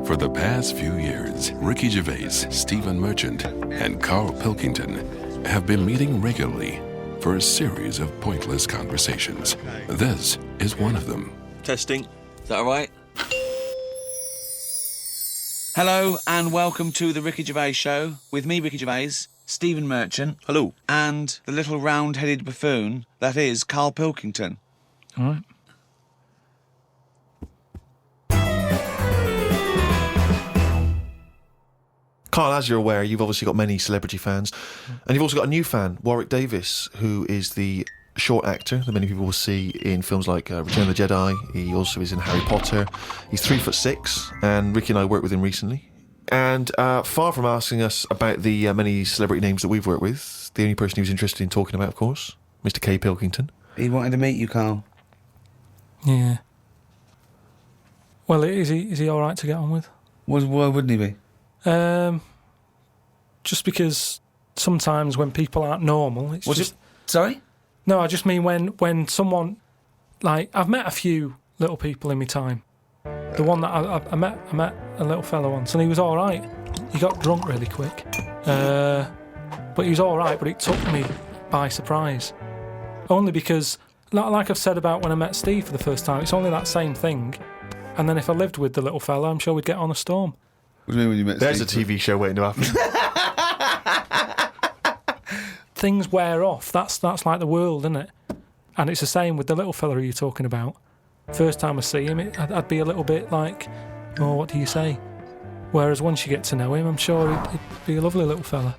For the past few years, Ricky Gervais, Stephen Merchant, and Karl Pilkington have been meeting regularly for a series of pointless conversations. This is one of them. Testing. Is that all right? Hello and welcome to the Ricky Gervais Show with me, Ricky Gervais, Stephen Merchant. Hello. And the little round-headed buffoon that is Karl Pilkington. All right. Karl, as you're aware, you've obviously got many celebrity fans, and you've also got a new fan, Warwick Davis, who is the short actor that many people will see in films like Return of the Jedi. He also is in Harry Potter. He's 3'6", and Ricky and I worked with him recently. And far from asking us about the many celebrity names that we've worked with, the only person he was interested in talking about, of course, Mr. K. Pilkington. He wanted to meet you, Karl. Yeah. Well, is he all right to get on with? Why wouldn't he be? Just because sometimes when people aren't normal, it's just... Sorry? No, I just mean when someone... Like, I've met a few little people in my time. The one that I met a little fella once, and he was all right. He got drunk really quick. But he was all right, but it took me by surprise. Only because, like I've said about when I met Steve for the first time, it's only that same thing. And then if I lived with the little fella, I'm sure we'd get on a storm. What do you mean when you met There's Steve? a TV show waiting to happen. Things wear off. That's like the world, isn't it? And it's the same with the little fella who you're talking about. First time I see him, I'd be a little bit like, oh, what do you say? Whereas once you get to know him, I'm sure he'd be a lovely little fella.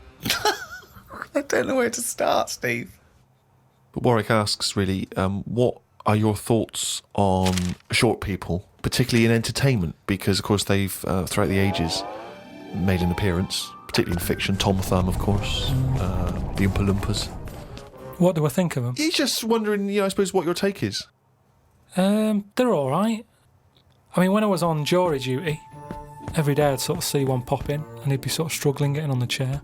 I don't know where to start, Steve. But Warwick asks, really, what are your thoughts on short people, particularly in entertainment? Because, of course, they've, throughout the ages, made an appearance, particularly in fiction. Tom Thumb, of course, the Oompa Loompas. What do I think of them? He's just wondering, I suppose, what your take is. They're all right. I mean, when I was on jury duty, every day I'd sort of see one pop in, and he'd be sort of struggling getting on the chair.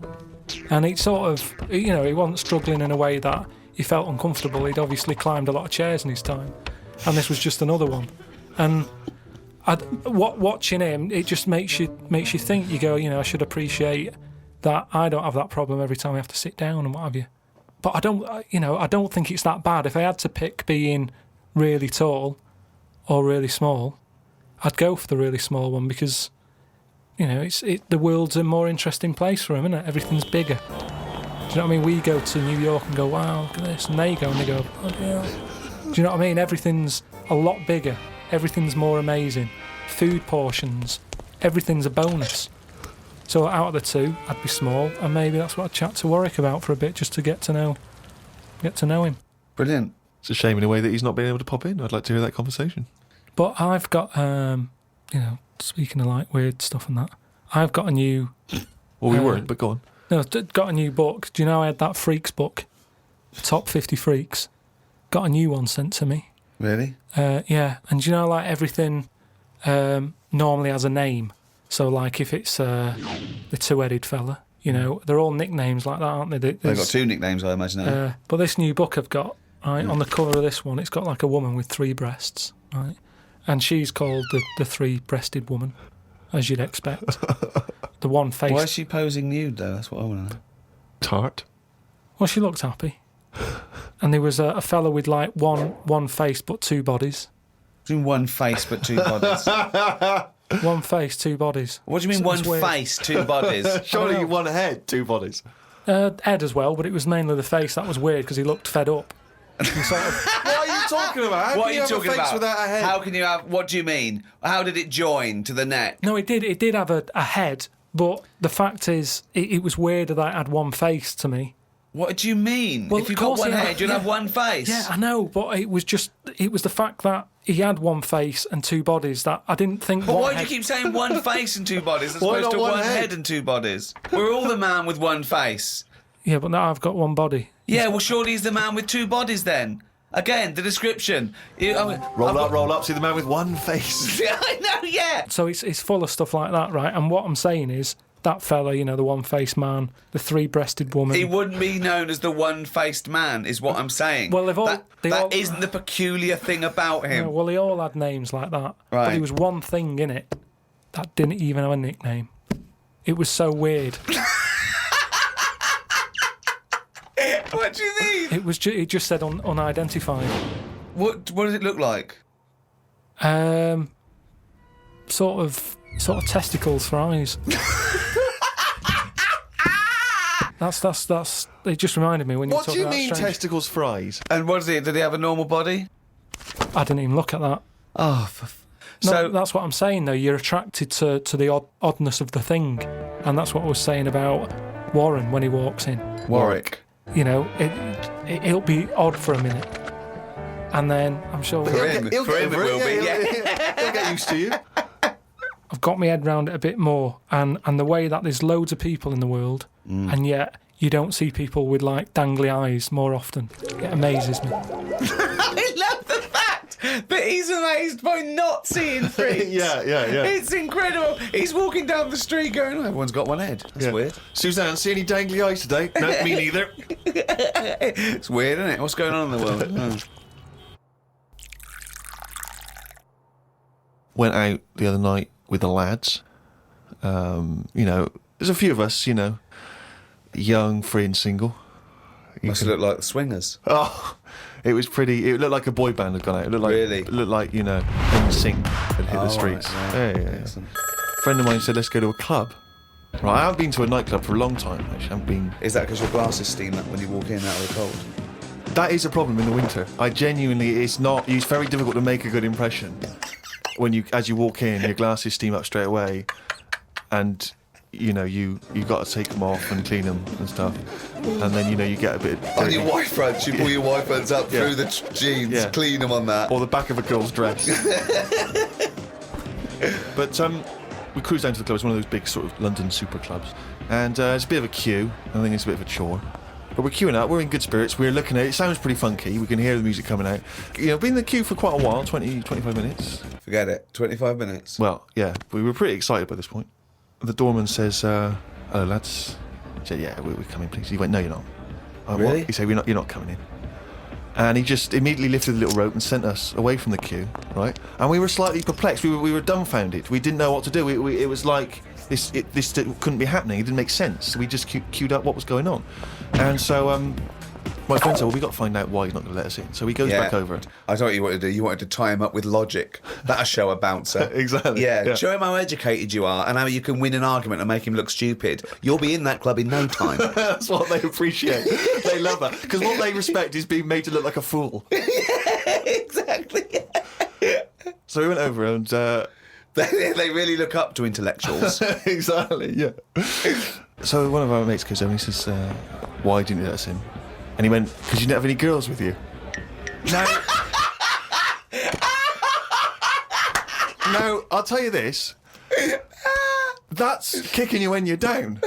And he sort of, he wasn't struggling in a way that he felt uncomfortable. He'd obviously climbed a lot of chairs in his time, and this was just another one. And watching him, it just makes you think. You go, I should appreciate that I don't have that problem every time I have to sit down and what have you. But I don't think it's that bad. If I had to pick being really tall or really small, I'd go for the really small one because, the world's a more interesting place for him, isn't it? Everything's bigger. Do you know what I mean? We go to New York and go, wow, look at this. And they go and they go, oh, yeah. Do you know what I mean? Everything's a lot bigger. Everything's more amazing. Food portions. Everything's a bonus. So out of the two, I'd be small, and maybe that's what I'd chat to Warwick about for a bit, just to get to know him. Brilliant. It's a shame in a way that he's not been able to pop in. I'd like to hear that conversation. But I've got, speaking of like weird stuff and that, I've got a new... Well, we weren't, but go on. No, got a new book. Do you know I had that Freaks book? Top 50 Freaks. Got a new one sent to me. Really? Yeah, and do you know, like, everything normally has a name. So, like, if it's the two-headed fella, they're all nicknames like that, aren't they? They've got two nicknames, I imagine. But this new book I've got, right, on the cover of this one, it's got, like, a woman with three breasts, right? And she's called the three-breasted woman, as you'd expect. The one face. Why is she posing nude, though? That's what I want to know. Tart. Well, she looked happy. And there was a fella with, like, one face but two bodies. What do you mean one face but two bodies? One face, two bodies. What do you mean one face, two bodies? Surely one head, two bodies. Ed as well, but it was mainly the face that was weird because he looked fed up. What are you talking about? How What can are you you have talking a face about? without a head? How can you have... What do you mean? How did it join to the neck? No, it did. It did have a head, but the fact is, it was weird that it had one face to me. What do you mean? Well, if you've of got course one he had- head, you'd have one face. Yeah, I know, but it was the fact that he had one face and two bodies that I didn't think. But one why do head... you keep saying one face and two bodies as Why opposed to not one one head? head and two bodies? We're all the man with one face. Yeah, but now I've got one body. Yeah, well, surely he's the man with two bodies then. Again, the description. Roll up, see the man with one face. Yeah, I know, yeah. So it's full of stuff like that, right? And what I'm saying is, that fella, the one-faced man, the three-breasted woman... He wouldn't be known as the one-faced man, is what I'm saying. Well, that isn't the peculiar thing about him. No, well, they all had names like that. Right. But there was one thing in it that didn't even have a nickname. It was so weird. What do you mean? It just said unidentified. What does it look like? Sort of testicles for eyes. That's. It just reminded me when you were What do talking you about mean strange. testicles for eyes? And what is it? Do they have a normal body? I didn't even look at that. Oh, No, so that's what I'm saying though. You're attracted to the oddness of the thing, and that's what I was saying about Warren when he walks in. Warwick. You know, it'll be odd for a minute, and then I'm sure For him it will be. Yeah. He'll get used to you. I've got my head round it a bit more, and the way that there's loads of people in the world, and yet you don't see people with like dangly eyes more often. It amazes me. I love the fact that he's amazed by not seeing freaks. Yeah. It's incredible. He's walking down the street going, oh, everyone's got one head. That's weird. Suzanne, see any dangly eyes today? No, me neither. It's weird, isn't it? What's going on in the world? Oh. Went out the other night with the lads. There's a few of us, young, free and single. Must look like swingers. Oh, it was pretty. It looked like a boy band had gone out. It looked like, Really? It looked like NSYNC had hit the streets. Right, Yeah. A friend of mine said, let's go to a club. Right, I haven't been to a nightclub for a long time, actually. I haven't been. Is that because your glasses steam up when you walk in out of the cold? That is a problem in the winter. It's very difficult to make a good impression when as you walk in, your glasses steam up straight away, and you've got to take them off and clean them and stuff, and then you get a bit dirty. On your white fronts, you pull your white fronts up Yeah. through the jeans, Yeah. clean them on that. Or the back of a girl's dress. But we cruised down to the club. It's one of those big sort of London super clubs, and it's a bit of a queue. I think it's a bit of a chore. But we're queuing up, we're in good spirits, we're looking at it, it sounds pretty funky, we can hear the music coming out. Been in the queue for quite a while, 20, 25 minutes. Forget it. 25 minutes. Well, yeah, we were pretty excited by this point. The doorman says, hello lads. I said, yeah, we're coming please. He went, no you're not. I went, Really? What? He said, you're not coming in. And he just immediately lifted the little rope and sent us away from the queue, right? And we were slightly perplexed, we were dumbfounded, we didn't know what to do. It was like, this couldn't be happening, it didn't make sense. So we just queued up what was going on. And so my friend said, well, we've got to find out why he's not going to let us in. So he goes back over. I know what you wanted to do. You wanted to tie him up with logic. That'll show a bouncer. Exactly. Yeah, show him how educated you are and how you can win an argument and make him look stupid. You'll be in that club in no time. That's what they appreciate. They love that. Because what they respect is being made to look like a fool. Exactly. So we went over and... They really look up to intellectuals. Exactly, yeah. So one of our mates goes over and he says, why didn't you let us in? And he went, because you didn't have any girls with you. Now, I'll tell you this. That's kicking you when you're down.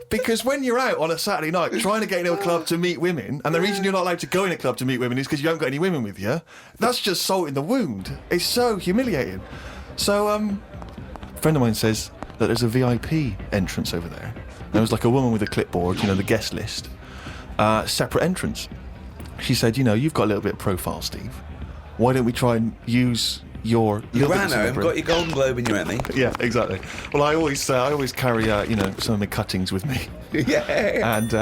Because when you're out on a Saturday night trying to get into a club to meet women, and the reason you're not allowed to go in a club to meet women is because you haven't got any women with you, that's just salt in the wound. It's so humiliating. So, a friend of mine says that there's a VIP entrance over there. There was like a woman with a clipboard, the guest list. Separate entrance. She said, you've got a little bit of profile, Steve. Why don't we try and use your... You ran home, got your Golden Globe in your Emmy. Yeah, exactly. Well, I always carry, some of my cuttings with me. Yeah. And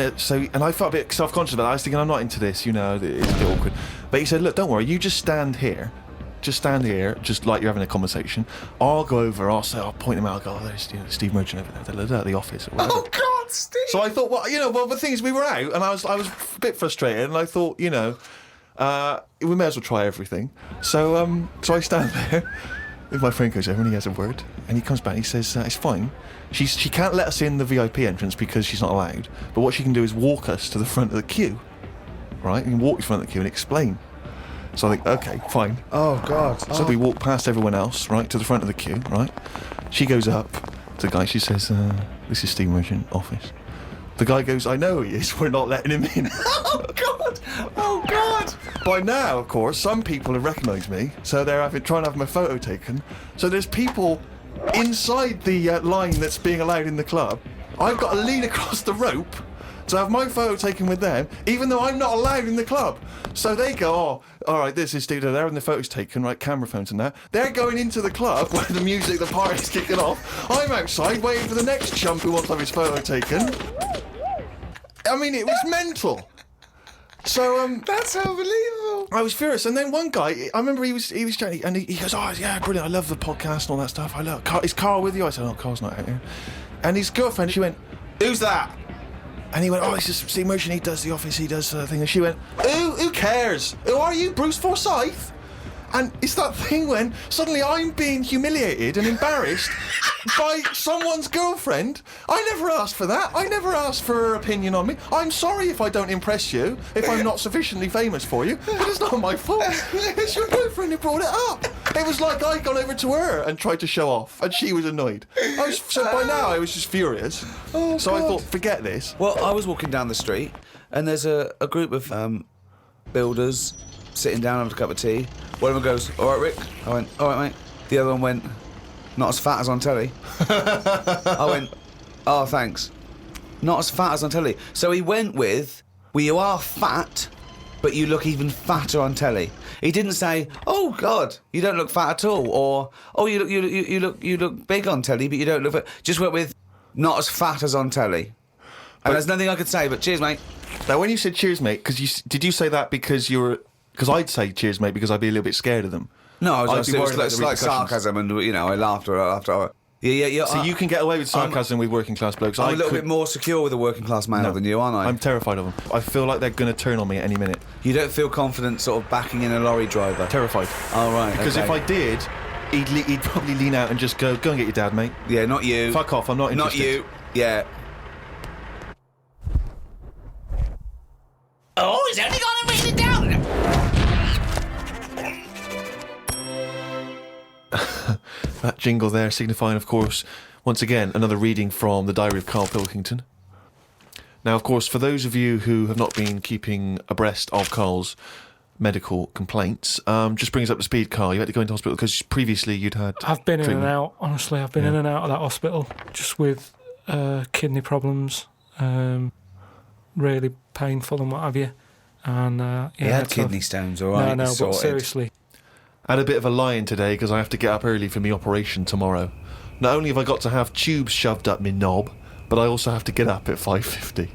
I felt a bit self-conscious about that. I was thinking, I'm not into this, it's a bit awkward. But he said, look, don't worry, you just stand here. Just stand here, just like you're having a conversation. I'll go over, I'll point him out, I'll go, there's Steve Merchant over there, at the office. Or whatever. Oh, God, Steve! So I thought, well, the thing is, we were out, and I was a bit frustrated, and I thought, we may as well try everything. So I stand there, if my friend goes over and he has a word, and he comes back and he says, it's fine. She can't let us in the VIP entrance because she's not allowed, but what she can do is walk us to the front of the queue, right? You can walk to the front of the queue and explain. So I think, okay, fine. Oh, God. So we walk past everyone else, right, to the front of the queue, right? She goes up to the guy, she says, this is Steve Merchant office. The guy goes, I know he is, we're not letting him in. Oh, God! Oh, God! By now, of course, some people have recognised me, so they're trying to have my photo taken. So there's people inside the line that's being allowed in the club. I've got to lean across the rope to to have my photo taken with them, even though I'm not allowed in the club. So they go, oh, all right, this is Steve, they're having the photos taken, right, camera phones and that. They're going into the club where the music, the party's kicking off. I'm outside waiting for the next chump who wants to have his photo taken. I mean, it was mental. So, That's unbelievable. I was furious, and then one guy, I remember he was chatting, and he goes, oh, yeah, brilliant, I love the podcast and all that stuff. I love, is Karl with you? I said, oh, Karl's not out here. And his girlfriend, she went, who's that? And he went, oh, it's just Steve Merchant, he does The Office, he does the thing. And she went, who cares? Who are you, Bruce Forsyth? And it's that thing when suddenly I'm being humiliated and embarrassed by someone's girlfriend. I never asked for that. I never asked for her opinion on me. I'm sorry if I don't impress you, if I'm not sufficiently famous for you, but it's not my fault. It's your boyfriend who brought it up. It was like I'd gone over to her and tried to show off, and she was annoyed. So by now I was just furious. Oh, so God. I thought, forget this. Well, I was walking down the street, and there's a group of builders sitting down having a cup of tea. One of them goes, all right, Rick. I went, all right, mate. The other one went, not as fat as on telly. I went, oh, thanks. Not as fat as on telly. So he went with, well, you are fat, but you look even fatter on telly. He didn't say, oh, God, you don't look fat at all, or, oh, you look big on telly, but you don't look fat. Just went with, not as fat as on telly. And there's nothing I could say, but cheers, mate. Now, when you said cheers, mate, did you say that because you were... Because I'd say cheers, mate, because I'd be a little bit scared of them. No, I was I'd be it worried was about like, the slight repercussions. sarcasm, and I laughed after. Yeah. So you can get away with sarcasm with working class blokes. I'm a little bit more secure with a working class male than you, aren't I? I'm terrified of them. I feel like they're going to turn on me at any minute. You don't feel confident sort of backing in a lorry driver? Terrified. Oh, right. Because if I did, he'd probably lean out and just go and get your dad, mate. Yeah, not you. Fuck off, I'm not interested. Not you. Yeah. Oh, he's only gonna read it down. That jingle there signifying, of course, once again, another reading from the Diary of Karl Pilkington. Now, of course, for those of you who have not been keeping abreast of Karl's medical complaints, just bring us up to speed, Karl. You had to go into hospital because previously you'd had... I've been in treatment. and out, honestly. I've been in and out of that hospital just with kidney problems, really painful and what have you. And He had kidney stones, all right? No, but seriously. I had a bit of a lie-in today because I have to get up early for my operation tomorrow. Not only have I got to have tubes shoved up my knob, but I also have to get up at 5:50.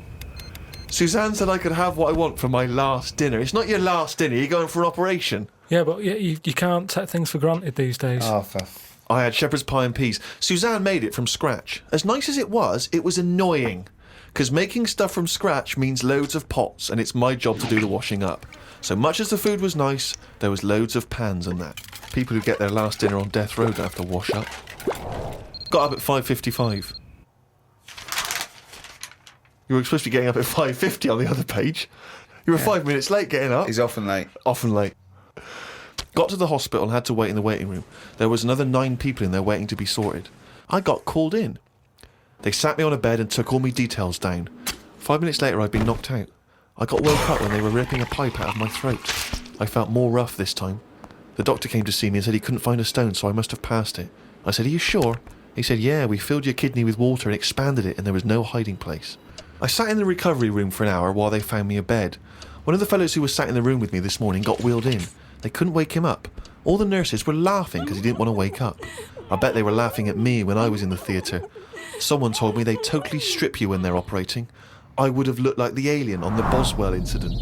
Suzanne said I could have what I want for my last dinner. It's not your last dinner, you're going for an operation. Yeah, but you can't take things for granted these days. Oh, I had shepherd's pie and peas. Suzanne made it from scratch. As nice as it was annoying. Because making stuff from scratch means loads of pots, and it's my job to do the washing up. So much as the food was nice, there was loads of pans and that. People who get their last dinner on death row don't have to wash up. Got up at 5:55. You were supposed to be getting up at 5:50 on the other page. You were 5 minutes late getting up. He's often late. Often late. Got to the hospital and had to wait in the waiting room. There was another 9 people in there waiting to be sorted. I got called in. They sat me on a bed and took all my details down. 5 minutes later, I'd been knocked out. I got woke up when they were ripping a pipe out of my throat. I felt more rough this time. The doctor came to see me and said he couldn't find a stone, so I must have passed it. I said, are you sure? He said, yeah, we filled your kidney with water and expanded it, and there was no hiding place. I sat in the recovery room for an hour while they found me a bed. One of the fellows who was sat in the room with me this morning got wheeled in. They couldn't wake him up. All the nurses were laughing because he didn't want to wake up. I bet they were laughing at me when I was in the theatre. Someone told me they totally strip you when they're operating. I would have looked like the alien on the Boswell incident.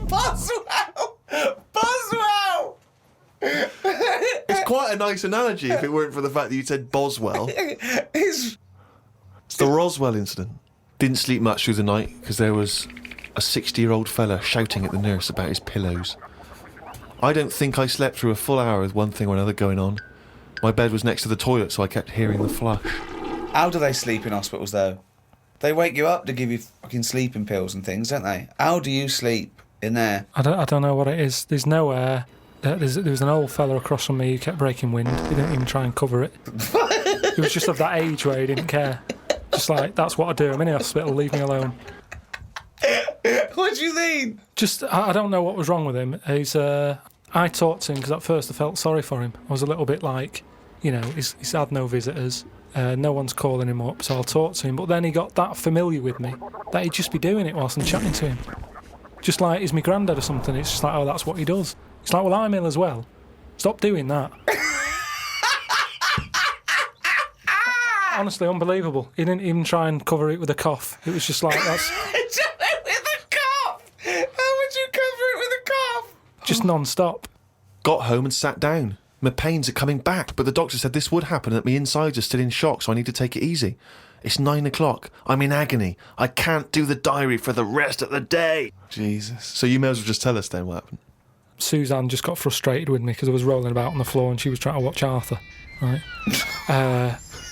Boswell! Boswell! It's quite a nice analogy if it weren't for the fact that you said Boswell. It's the Roswell incident. Didn't sleep much through the night because there was a 60-year-old fella shouting at the nurse about his pillows. I don't think I slept through a full hour with one thing or another going on. My bed was next to the toilet, so I kept hearing the flush. How do they sleep in hospitals, though? They wake you up to give you fucking sleeping pills and things, don't they? How do you sleep in there? I don't know what it is. There's no air. There was an old fella across from me who kept breaking wind. He didn't even try and cover it. He was just of that age where he didn't care. Just like, that's what I do. I'm in the hospital, leave me alone. What do you mean? Just, I don't know what was wrong with him. I talked to him because at first I felt sorry for him. I was a little bit like, he's had no visitors. No one's calling him up, so I'll talk to him. But then he got that familiar with me that he'd just be doing it whilst I'm chatting to him. Just like he's my granddad or something. It's just like, oh, that's what he does. It's like, well, I'm ill as well. Stop doing that. Honestly, unbelievable. He didn't even try and cover it with a cough. It was just like, that's... With a cough? How would you cover it with a cough? just non-stop. Got home and sat down. My pains are coming back, but the doctor said this would happen and that my insides are still in shock, so I need to take it easy. It's 9 o'clock. I'm in agony. I can't do the diary for the rest of the day. Jesus. So you may as well just tell us then what happened. Suzanne just got frustrated with me because I was rolling about on the floor and she was trying to watch Arthur, right?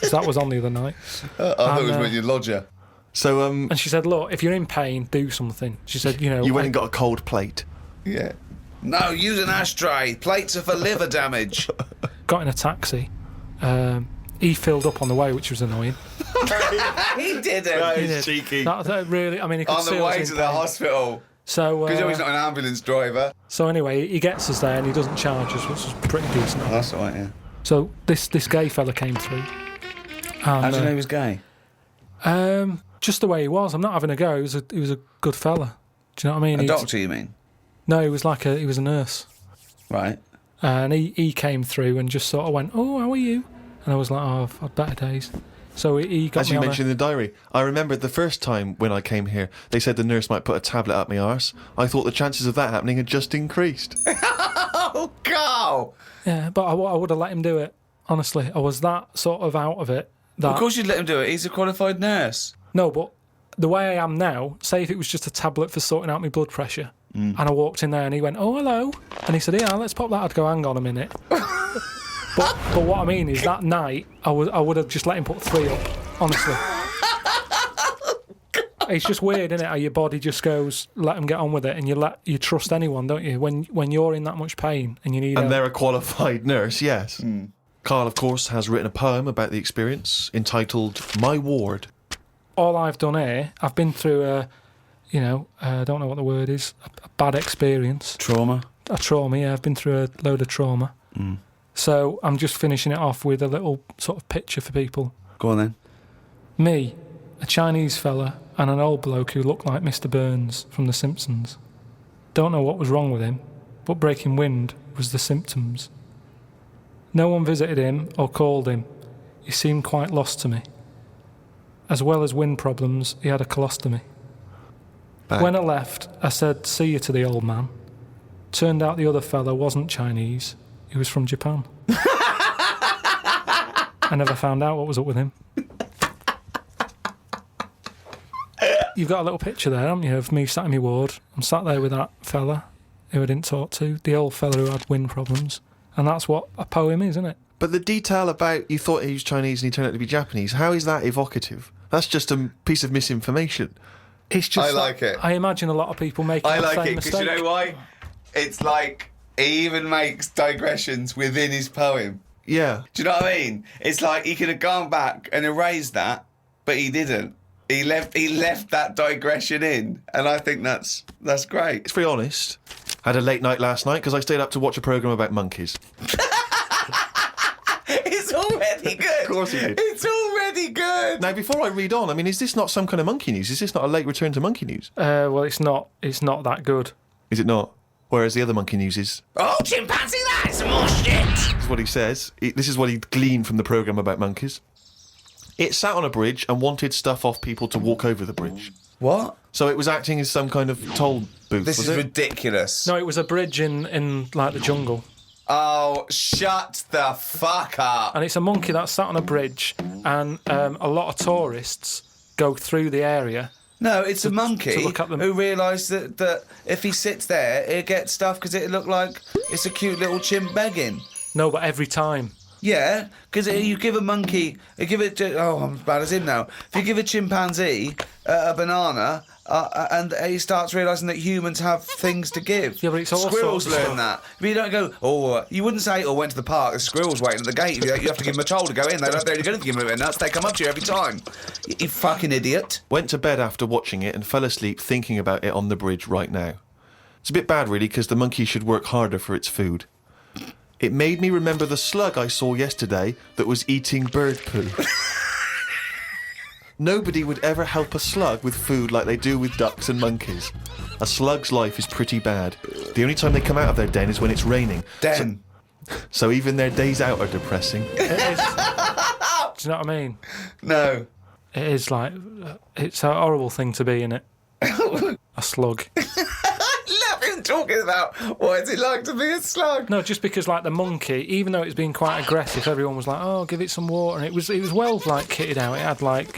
So that was on the other night. I thought it was when you lodger. So, And she said, look, if you're in pain, do something. She said, you know... you went and got a cold plate. Yeah. No, use an ashtray. Plates are for liver damage. Got in a taxi. He filled up on the way, which was annoying. He didn't. That He is did. cheeky. That really, I mean, he could On see the I was way in to the pain. hospital. So, Because he's not an ambulance driver. so anyway, he gets us there and he doesn't charge us, which is pretty decent. Oh, that's all right, yeah. So this gay fella came through. How And, do you know he was gay? just the way he was. I'm not having a go. He was a good fella. Do you know what I mean? A He'd- doctor, you mean? No, he was a nurse. Right. And he came through and just sort of went, oh, how are you? And I was like, oh, I've had better days. So he got As me you on mentioned in the diary, I remember the first time when I came here, they said the nurse might put a tablet up my arse. I thought the chances of that happening had just increased. Oh, Karl! Yeah, but I would have let him do it. Honestly, I was that sort of out of it. That, Of course you'd let him do it. He's a qualified nurse. No, but the way I am now, say if it was just a tablet for sorting out my blood pressure, and I walked in there and he went, oh, hello. And he said, yeah, let's pop that. I'd go, hang on a minute. But what I mean is that night, I would have just let him put 3 up, honestly. It's just weird, isn't it, how your body just goes, let them get on with it, and you trust anyone, don't you? When you're in that much pain and you need And help. they're a qualified nurse, yes. Karl, of course, has written a poem about the experience entitled My Ward. All I've done here, I've been through I don't know what the word is, a bad experience. Trauma. A trauma, yeah, I've been through a load of trauma. So I'm just finishing it off with a little sort of picture for people. Go on then. Me, a Chinese fella, and an old bloke who looked like Mr. Burns from The Simpsons. Don't know what was wrong with him, but breaking wind was the symptoms. No one visited him or called him. He seemed quite lost to me. As well as wind problems, he had a colostomy. Back. When I left, I said, see you to the old man. Turned out the other fella wasn't Chinese. He was from Japan. I never found out what was up with him. You've got a little picture there, haven't you, of me sat in my ward. I'm sat there with that fella who I didn't talk to, the old fella who had wind problems. And that's what a poem is, isn't it? But the detail about you thought he was Chinese and he turned out to be Japanese, how is that evocative? That's just a piece of misinformation. It's just I like it. I imagine a lot of people making I the like same it because mistake. you know why? It's like he even makes digressions within his poem. Yeah. Do you know what I mean? It's like he could have gone back and erased that, but he didn't. He left that digression in, and I think that's great. It's very honest. Had a late night last night because I stayed up to watch a programme about monkeys. It's already good. Of course he did. It's already good. Now, before I read on, I mean, is this not some kind of monkey news? Is this not a late return to monkey news? Well, it's not that good. Is it not? Whereas the other monkey news is Oh, chimpanzee, that's some more shit. this is what he says. This is what he gleaned from the programme about monkeys. It sat on a bridge and wanted stuff off people to walk over the bridge. What? So it was acting as some kind of toll booth, This was is it? ridiculous. No, it was a bridge in like the jungle. Oh, shut the fuck up. And it's a monkey that sat on a bridge, and a lot of tourists go through the area. No, it's a monkey to look at them. who realised that if he sits there, he'll get stuff because it look like it's a cute little chimp begging. No, but every time. Yeah, because you give a monkey, I'm as bad as him now. If you give a chimpanzee a banana and he starts realising that humans have things to give. Yeah, but it's all Squirrels sorts of learn that. If you don't go, you wouldn't say, went to the park, there's squirrels waiting at the gate. You have to give them a toll to go in. They're only going to give them nuts. They come up to you every time. You fucking idiot. Went to bed after watching it and fell asleep thinking about it on the bridge right now. It's a bit bad, really, because the monkey should work harder for its food. It made me remember the slug I saw yesterday that was eating bird poo. Nobody would ever help a slug with food like they do with ducks and monkeys. A slug's life is pretty bad. The only time they come out of their den is when it's raining. Den. So even their days out are depressing. It is. Do you know what I mean? No. It is like, it's a horrible thing to be, innit? A slug. I love him talking about what is it like to be a slug. No, just because like the monkey, even though it's been quite aggressive, everyone was like, "Oh, give it some water," and it was well like kitted out. It had like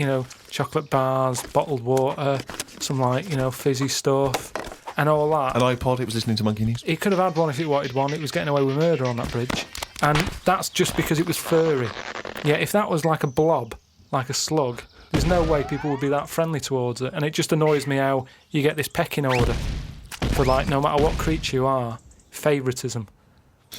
chocolate bars, bottled water, some like fizzy stuff, and all that. An iPod. It was listening to Monkey News. He could have had one if it wanted one. It was getting away with murder on that bridge, and that's just because it was furry. Yeah, if that was like a blob, like a slug, there's no way people would be that friendly towards it. And it just annoys me how you get this pecking order for like no matter what creature you are, favouritism.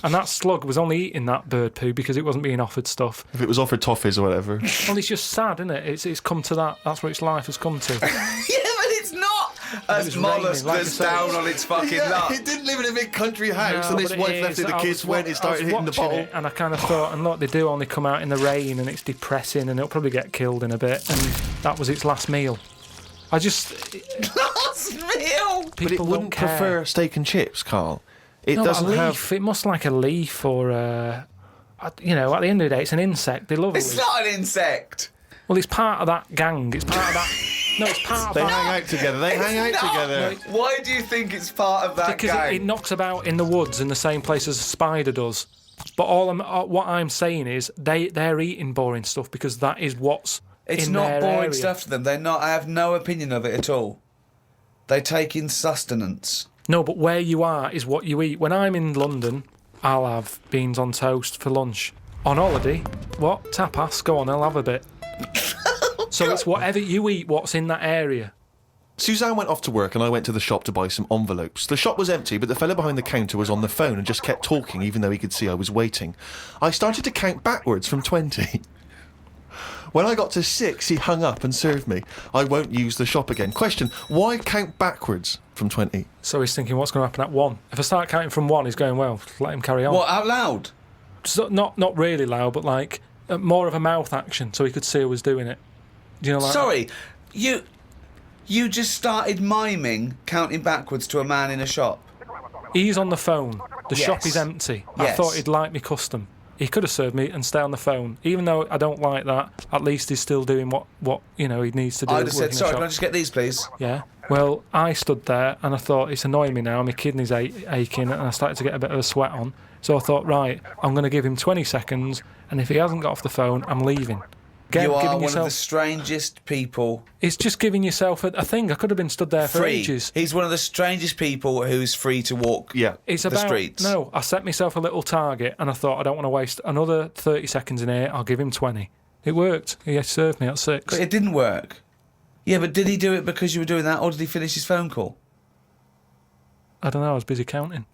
And that slug was only eating that bird poo because it wasn't being offered stuff. If it was offered toffees or whatever. Well, it's just sad, isn't it? It's come to that. That's what its life has come to. Yeah, but it's not a was mollusk raining, like that's I said. down on its fucking luck. It didn't live in a big country house, No, and his but it wife left is. it. The I kids was went. It started hitting the watching bottle. it, and I kind of thought, and look, they do only come out in the rain, and it's depressing, and it'll probably get killed in a bit. And that was its last meal. I just Last meal! But it people wouldn't don't care. prefer steak and chips, Carl. It No, but doesn't a have. leaf. It must like a leaf or at the end of the day, it's an insect. They love a It's leaf. not an insect. Well, it's part of that gang. It's part of that. No, it's part of They that. hang out together. They hang out It's not. together. Why do you think it's part of that Because gang? it knocks about in the woods in the same place as a spider does. But what I'm saying is they're eating boring stuff because that is what's It's in not their boring area. stuff to them. They're not. I have no opinion of it at all. They take in sustenance. No, but where you are is what you eat. When I'm in London, I'll have beans on toast for lunch. On holiday, what? Tapas? Go on, I'll have a bit. So it's whatever you eat, what's in that area. Suzanne went off to work and I went to the shop to buy some envelopes. The shop was empty, but the fella behind the counter was on the phone and just kept talking even though he could see I was waiting. I started to count backwards from 20. When I got to 6, he hung up and served me. I won't use the shop again. Question, why count backwards from 20? So he's thinking, what's going to happen at 1? If I start counting from 1, he's going, well, let him carry on. What, out loud? So, not really loud, but like more of a mouth action so he could see who was doing it. Do you know, like Sorry, you just started miming counting backwards to a man in a shop. He's on the phone. The Yes. shop is empty. I Yes. thought he'd like me custom. He could have served me and stay on the phone. Even though I don't like that, at least he's still doing what he needs to do. I'd have said, working the sorry, shop. can I just get these, please? Yeah. Well, I stood there and I thought, it's annoying me now. My kidneys aching and I started to get a bit of a sweat on. So I thought, right, I'm going to give him 20 seconds and if he hasn't got off the phone, I'm leaving. Again, You are giving one yourself, of the strangest people. It's just giving yourself a thing. I could have been stood there for Free. ages. He's one of the strangest people who's free to walk It's the about streets. No, I set myself a little target and I thought I don't want to waste another 30 seconds in here. I'll give him 20. It worked. He served me at 6. But it didn't work. Yeah, but did he do it because you were doing that or did he finish his phone call? I don't know. I was busy counting.